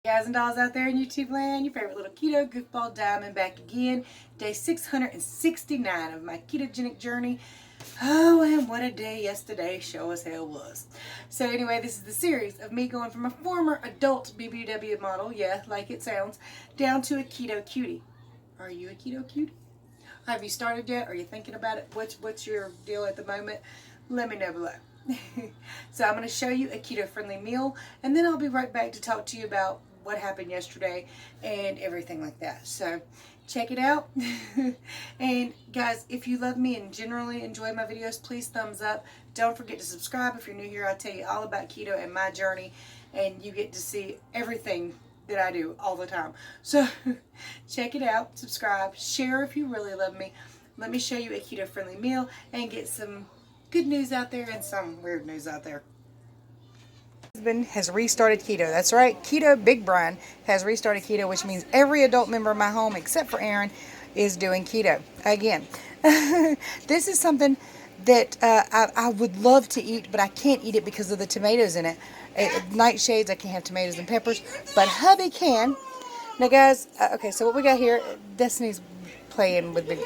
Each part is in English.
Guys and dolls out there in YouTube land, your favorite little keto goofball Diamond back again. Day 669 of my ketogenic journey. Oh, and what a day yesterday sure as hell was. So anyway, this is the series of me going from a former adult BBW model, yeah, like it sounds, down to a keto cutie. Are you a keto cutie? Have you started yet? Are you thinking about it? What's your deal at the moment? Let me know below. So I'm going to show you a keto-friendly meal, and then I'll be right back to talk to you about what happened yesterday and everything like that. So check it out. And guys, if you love me and generally enjoy my videos, please thumbs up. Don't forget to subscribe. If you're new here, I'll tell you all about keto and my journey, and you get to see everything that I do all the time. So check it out, subscribe, share if you really love me. Let me show you a keto-friendly meal and get some good news out there and some weird news out there. My husband has restarted keto. That's right, Keto Big Brian has restarted keto, which means every adult member of my home except for Aaron is doing keto again. This is something that I would love to eat, but I can't eat it because of the tomatoes in it. Nightshades, I can't have tomatoes and peppers, but hubby can. Now guys, okay, so what we got here, Destiny's playing with me.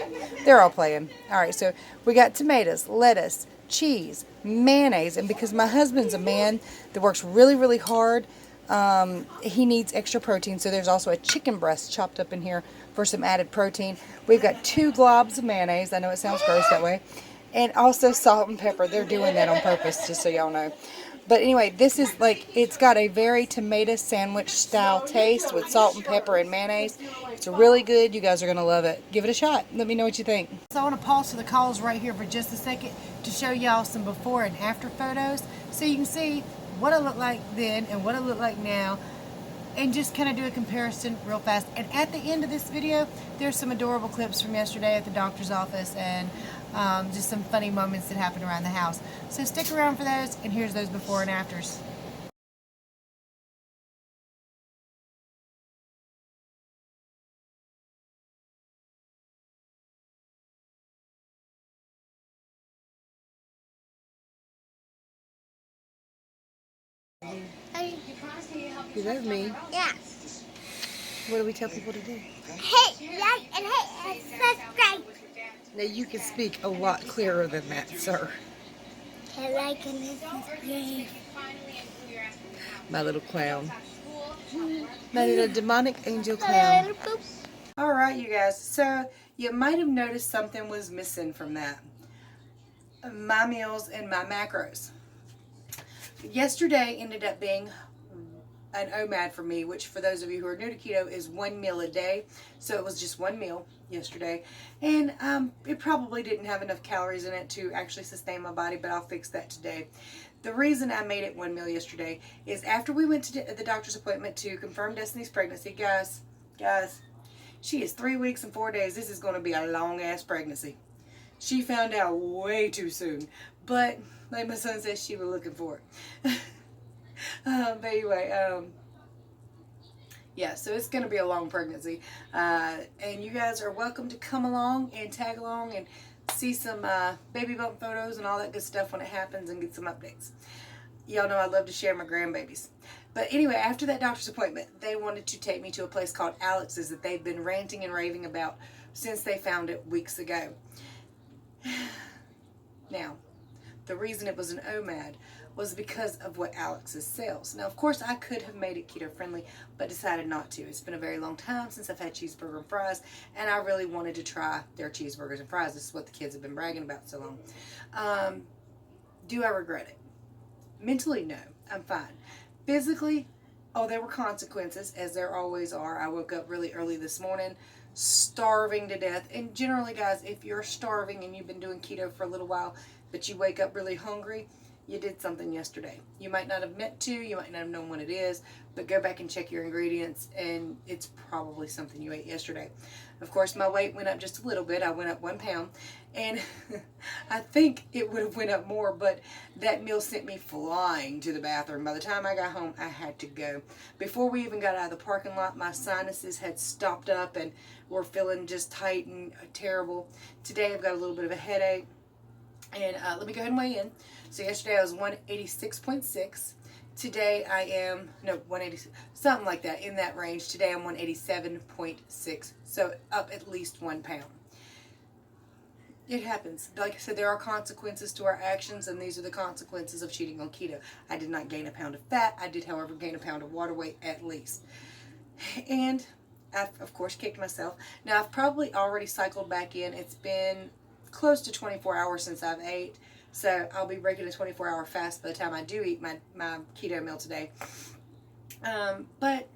They're all playing. Alright, so we got tomatoes, lettuce, cheese, mayonnaise, and because my husband's a man that works really, really hard, he needs extra protein, so there's also a chicken breast chopped up in here for some added protein. We've got 2 globs of mayonnaise. I know it sounds gross that way. And also salt and pepper. They're doing that on purpose, just so y'all know. But anyway, this is like, it's got a very tomato sandwich style taste with salt and pepper and mayonnaise. It's really good. You guys are going to love it. Give it a shot. Let me know what you think. So I want to pause to the calls right here for just a second to show y'all some before and after photos so you can see what I look like then and what I look like now, and just kind of do a comparison real fast. And at the end of this video, there's some adorable clips from yesterday at the doctor's office and just some funny moments that happened around the house. So stick around for those, and here's those before and afters. You love me? Yeah. What do we tell people to do? Hit like and hit subscribe. Now you can speak a lot clearer than that, sir. Hit like and hit subscribe. My little clown. My little demonic angel clown. Alright, you guys. So you might have noticed something was missing from that. My meals and my macros. Yesterday ended up being an OMAD for me, which for those of you who are new to keto is 1 meal a day. So it was just 1 meal yesterday, and it probably didn't have enough calories in it to actually sustain my body, but I'll fix that today. The reason I made it 1 meal yesterday is after we went to the doctor's appointment to confirm Destiny's pregnancy. Guys, she is 3 weeks and 4 days. This is going to be a long ass pregnancy. She found out way too soon, but like my son says, she was looking for it. But anyway, yeah, so it's going to be a long pregnancy. And you guys are welcome to come along and tag along and see some baby bump photos and all that good stuff when it happens and get some updates. Y'all know I love to share my grandbabies. But anyway, after that doctor's appointment, they wanted to take me to a place called Alex's that they've been ranting and raving about since they found it weeks ago. Now, the reason it was an OMAD was because of what Alex's sells. Now, of course, I could have made it keto-friendly, but decided not to. It's been a very long time since I've had cheeseburger and fries, and I really wanted to try their cheeseburgers and fries. This is what the kids have been bragging about so long. Do I regret it? Mentally, no. I'm fine. Physically, oh, there were consequences, as there always are. I woke up really early this morning, starving to death. And generally, guys, if you're starving and you've been doing keto for a little while, but you wake up really hungry, you did something yesterday. You might not have meant to, you might not have known what it is, but go back and check your ingredients, and it's probably something you ate yesterday. Of course, my weight went up just a little bit. I went up 1 pound, and I think it would have went up more, but that meal sent me flying to the bathroom. By the time I got home, I had to go. Before we even got out of the parking lot, my sinuses had stopped up and were feeling just tight and terrible. Today, I've got a little bit of a headache. And let me go ahead and weigh in. So yesterday I was 186.6. Today I am, no, 180, something like that, in that range. Today I'm 187.6, so up at least 1 pound. It happens. Like I said, there are consequences to our actions, and these are the consequences of cheating on keto. I did not gain a pound of fat. I did, however, gain a pound of water weight at least. And I've, of course, kicked myself. Now, I've probably already cycled back in. It's been close to 24 hours since I've ate, so I'll be breaking a 24-hour fast by the time I do eat my keto meal today. But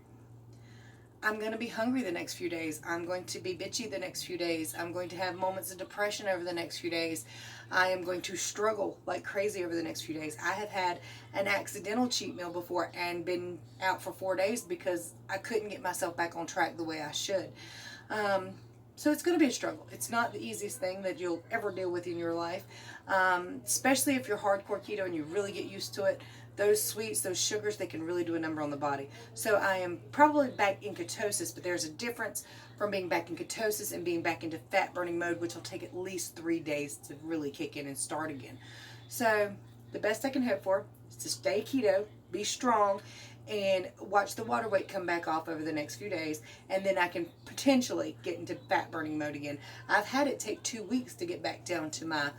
I'm going to be hungry the next few days. I'm going to be bitchy the next few days. I'm going to have moments of depression over the next few days. I am going to struggle like crazy over the next few days. I have had an accidental cheat meal before and been out for 4 days because I couldn't get myself back on track the way I should. So it's going to be a struggle. It's not the easiest thing that you'll ever deal with in your life, especially if you're hardcore keto and you really get used to it. Those sweets, those sugars, they can really do a number on the body. So I am probably back in ketosis, but there's a difference from being back in ketosis and being back into fat burning mode, which will take at least 3 days to really kick in and start again. So the best I can hope for is to stay keto, be strong, and watch the water weight come back off over the next few days, and then I can potentially get into fat burning mode again. I've had it take 2 weeks to get back down to my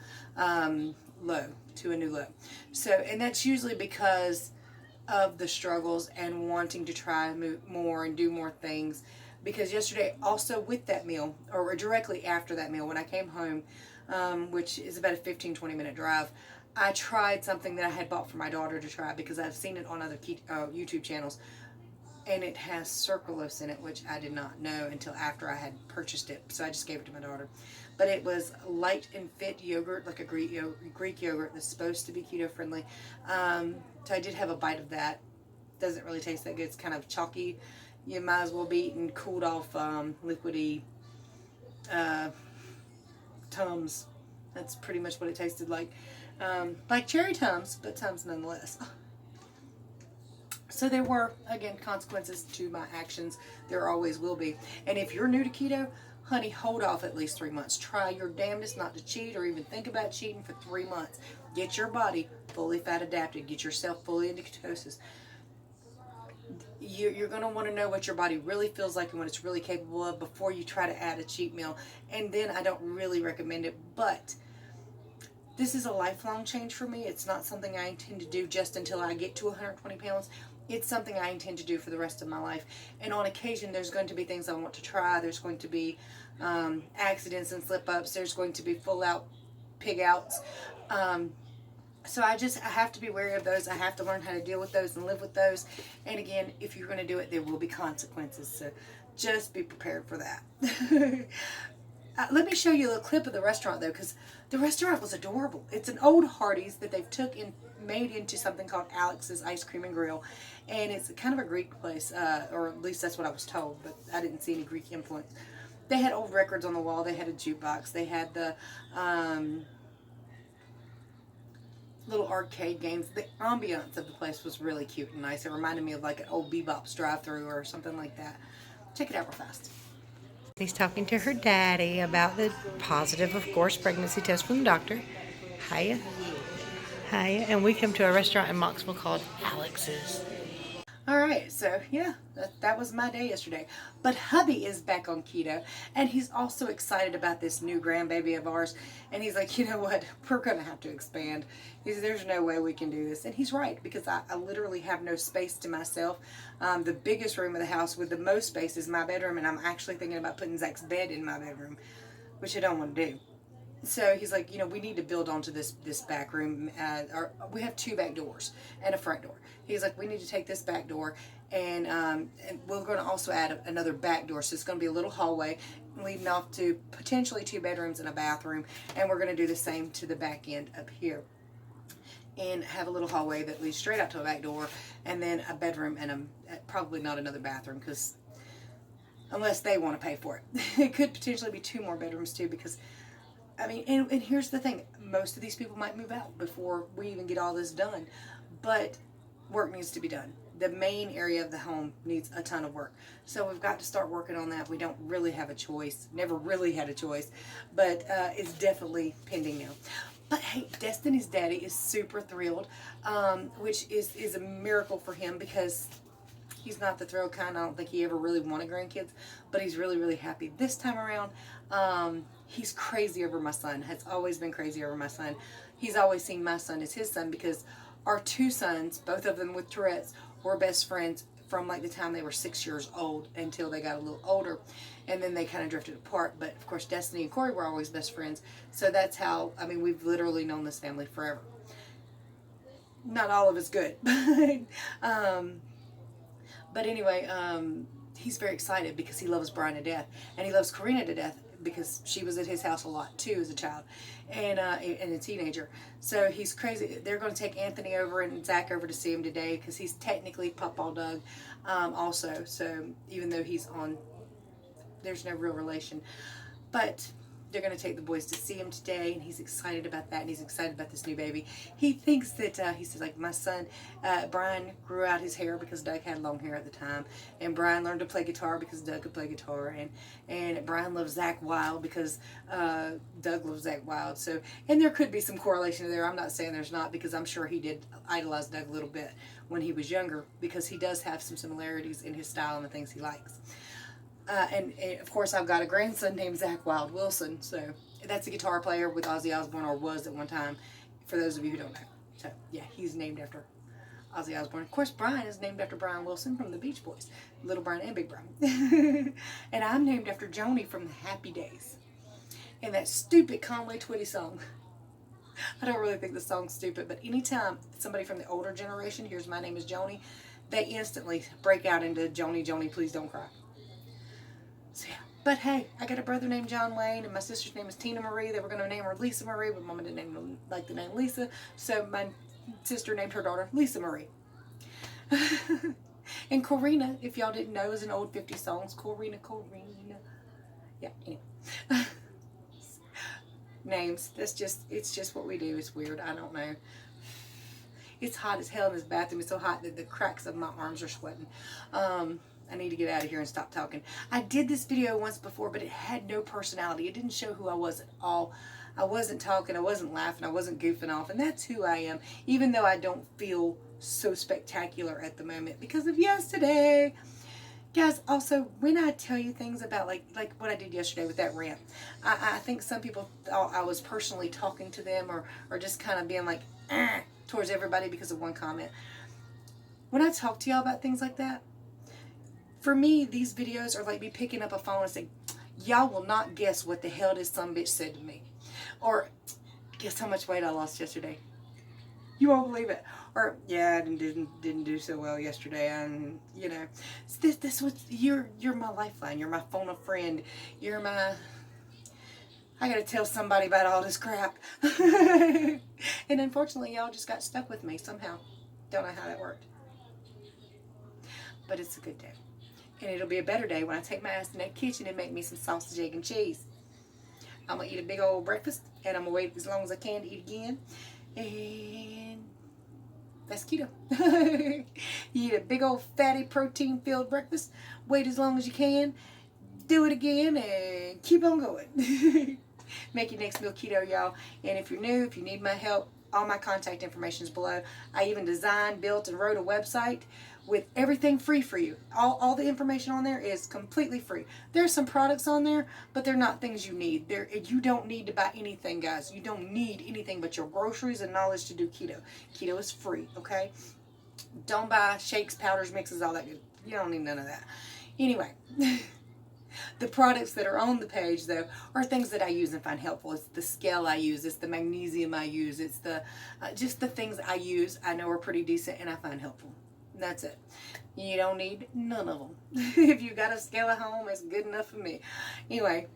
low, to a new low. So, and that's usually because of the struggles and wanting to try more and do more things. Because yesterday, also with that meal, or directly after that meal, when I came home, which is about a 15-20 minute drive, I tried something that I had bought for my daughter to try because I've seen it on other YouTube channels, and it has sucralose in it, which I did not know until after I had purchased it. So I just gave it to my daughter. But it was light and fit yogurt, like a Greek yogurt that's supposed to be keto friendly. So I did have a bite of that. Doesn't really taste that good. It's kind of chalky. You might as well be eating cooled off liquidy Tums. That's pretty much what it tasted like. Like cherry Tums, but Tums nonetheless. So there were, again, consequences to my actions. There always will be. And if you're new to keto, honey, hold off at least 3 months. Try your damnedest not to cheat or even think about cheating for 3 months. Get your body fully fat adapted. Get yourself fully into ketosis. You're going to want to know what your body really feels like and what it's really capable of before you try to add a cheat meal. And then I don't really recommend it, but this is a lifelong change for me. It's not something I intend to do just until I get to 120 pounds. It's something I intend to do for the rest of my life. And on occasion, there's going to be things I want to try. There's going to be accidents and slip-ups. There's going to be full-out pig-outs. So I have to be wary of those. I have to learn how to deal with those and live with those. And again, if you're going to do it, there will be consequences. So just be prepared for that. Let me show you a little clip of the restaurant, though, because the restaurant was adorable. It's an old Hardee's that they've made into something called Alex's Ice Cream and Grill. And it's kind of a Greek place, or at least that's what I was told, but I didn't see any Greek influence. They had old records on the wall. They had a jukebox. They had the little arcade games. The ambiance of the place was really cute and nice. It reminded me of like an old Bebop's drive-thru or something like that. Check it out real fast. He's talking to her daddy about the positive, of course, pregnancy test from the doctor. Hiya. Hiya. And we come to a restaurant in Mocksville called Alex's. All right, so yeah, that was my day yesterday. But hubby is back on keto, and he's also excited about this new grandbaby of ours. And he's like, you know what, we're going to have to expand. He says, there's no way we can do this. And he's right, because I literally have no space to myself. The biggest room of the house with the most space is my bedroom, and I'm actually thinking about putting Zach's bed in my bedroom, which I don't want to do. So he's like, you know, we need to build onto this back room. We have 2 back doors and a front door. He's like, we need to take this back door, and we're going to also add another back door. So it's going to be a little hallway leading off to potentially 2 bedrooms and a bathroom. And we're going to do the same to the back end up here, and have a little hallway that leads straight out to a back door, and then a bedroom and probably not another bathroom, because unless they want to pay for it. It could potentially be 2 more bedrooms too, because I mean, and here's the thing, most of these people might move out before we even get all this done, but work needs to be done. The main area of the home needs a ton of work. So we've got to start working on that. We don't really have a choice, never really had a choice, but it's definitely pending now. But hey, Destiny's daddy is super thrilled, which is a miracle for him because he's not the thrilled kind. I don't think he ever really wanted grandkids, but he's really, really happy this time around. He's crazy over my son, has always been crazy over my son. He's always seen my son as his son because our two sons, both of them with Tourette's, were best friends from like the time they were 6 years old until they got a little older, and then they kind of drifted apart. But of course Destiny and Corey were always best friends, so that's how, I mean, we've literally known this family forever. Not all of it's good, but anyway, he's very excited because he loves Brian to death, and he loves Karina to death because she was at his house a lot too as a child and a teenager. So he's crazy. They're going to take Anthony over and Zach over to see him today because he's technically Pawpaw Doug also. So even though he's on, there's no real relation, but they're going to take the boys to see him today, and he's excited about that, and he's excited about this new baby. He thinks that, he says, like, my son, Brian grew out his hair because Doug had long hair at the time, and Brian learned to play guitar because Doug could play guitar, and Brian loves Zach Wild because Doug loves Zach Wild. So, and there could be some correlation there. I'm not saying there's not, because I'm sure he did idolize Doug a little bit when he was younger, because he does have some similarities in his style and the things he likes. And of course I've got a grandson named Zach Wild Wilson, so that's a guitar player with Ozzy Osbourne, or was at one time, for those of you who don't know. So yeah, he's named after Ozzy Osbourne. Of course Brian is named after Brian Wilson from the Beach Boys, Little Brian and Big Brian. And I'm named after Joni from the Happy Days, and that stupid Conway Twitty song. I don't really think the song's stupid, but anytime somebody from the older generation hears my name is Joni, they instantly break out into Joni, Joni, please don't cry. So yeah, but hey, I got a brother named John Wayne, and my sister's name is Tina Marie. They were going to name her Lisa Marie, but Mama didn't like the name Lisa, so my sister named her daughter Lisa Marie. And Corina, if y'all didn't know, is an old 50 songs. Corina. Yeah, anyway. Names. It's just what we do. It's weird. I don't know. It's hot as hell in this bathroom. It's so hot that the cracks of my arms are sweating. I need to get out of here and stop talking. I did this video once before, but it had no personality. It didn't show who I was at all. I wasn't talking, I wasn't laughing, I wasn't goofing off, and that's who I am, even though I don't feel so spectacular at the moment because of yesterday. Guys, also, when I tell you things about, like what I did yesterday with that rant, I think some people thought I was personally talking to them, or just kind of being like, towards everybody because of one comment. When I talk to y'all about things like that, for me, these videos are like me picking up a phone and saying, y'all will not guess what the hell this sumbitch said to me. Or, guess how much weight I lost yesterday. You won't believe it. Or, yeah, I didn't do so well yesterday. And, you know, this was, you're my lifeline. You're my phone a friend. You're my, I gotta tell somebody about all this crap. And unfortunately, y'all just got stuck with me somehow. Don't know how that worked. But it's a good day. And it'll be a better day when I take my ass in that kitchen and make me some sausage, egg, and cheese. I'm going to eat a big old breakfast, and I'm going to wait as long as I can to eat again. And that's keto. You eat a big old fatty protein-filled breakfast, wait as long as you can, do it again, and keep on going. Make your next meal keto, y'all. And if you're new, if you need my help, all my contact information is below. I even designed, built, and wrote a website with everything free for you. All the information on there is completely free. There's some products on there, but they're not things you need. You don't need to buy anything, guys. You don't need anything but your groceries and knowledge to do keto. Keto is free, okay? Don't buy shakes, powders, mixes, all that good. You don't need none of that. Anyway, the products that are on the page, though, are things that I use and find helpful. It's the scale I use. It's the magnesium I use. It's the just the things I use I know are pretty decent and I find helpful. That's it. You don't need none of them. If you got a scale at home, it's good enough for me. Anyway,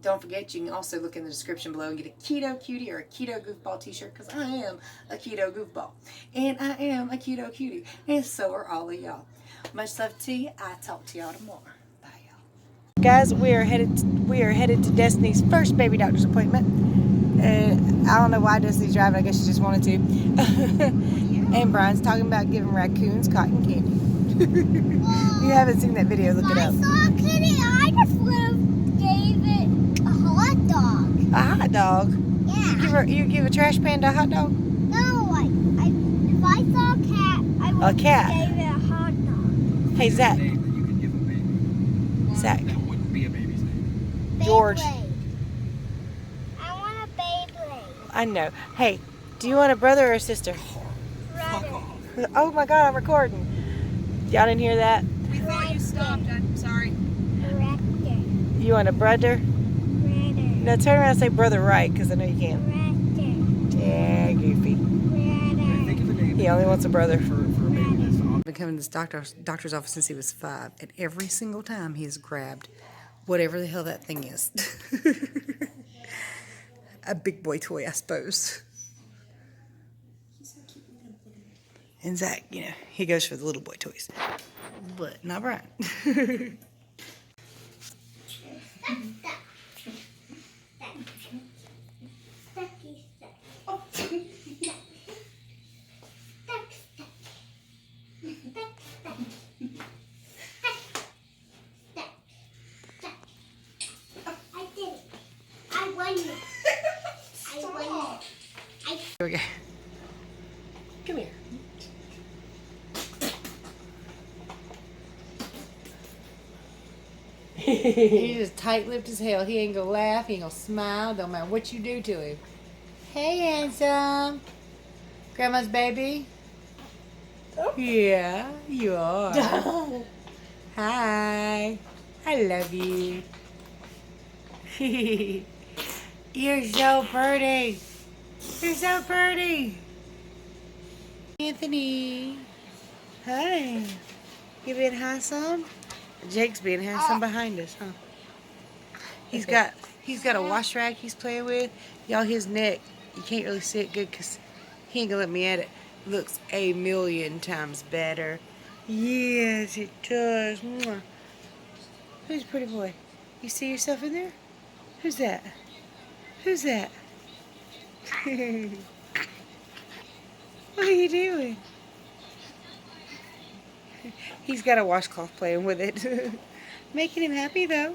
don't forget, you can also look in the description below and get a keto cutie or a keto goofball t-shirt, because I am a keto goofball. And I am a keto cutie. And so are all of y'all. Much love to you. I'll talk to y'all tomorrow. Bye, y'all. Guys, we are headed to Destiny's first baby doctor's appointment. I don't know why Destiny's driving. I guess she just wanted to. And Brian's talking about giving raccoons cotton candy. You haven't seen that video, look it up. I saw a kitty. I just would have gave it a hot dog. A hot dog? Yeah. You give a trash panda a hot dog? No, if I saw a cat, I would cat. give it a hot dog. Hey, Zach. Name that you can give a baby. Zach. That wouldn't be a baby's name. George. Beyblade. I want a Beyblade. I know. Hey, do you want a brother or a sister? Fuck Brother. off. Oh my God, I'm recording. Y'all didn't hear that? We thought you stopped. I'm sorry. Brother. You want a brother? Brother. No, turn around and say brother right, because I know you can. Brother. Yeah, goofy. Brother. Think of a name He only wants a brother. for a baby that's Been coming to this doctor's office since he was 5, and every single time he has grabbed whatever the hell that thing is. A big boy toy, I suppose. And Zach, you know, he goes for the little boy toys, but not Brian. I did it. I won it. I won it. Here we go. Come here. He's just tight-lipped as hell. He ain't gonna laugh. He ain't gonna smile. Don't matter what you do to him. Hey, handsome. Grandma's baby. Yeah, you are. Hi. I love you. You're so pretty. You're so pretty. Anthony. Hi. You being handsome? Jake's being handsome behind us, huh? He's got a wash rag he's playing with. Y'all, his neck, you can't really see it good because he ain't gonna let me at it. Looks 1,000,000 times better. Yes, it does. Mwah. Who's a pretty boy? You see yourself in there? Who's that? Who's that? What are you doing? He's got a washcloth playing with it. Making him happy though.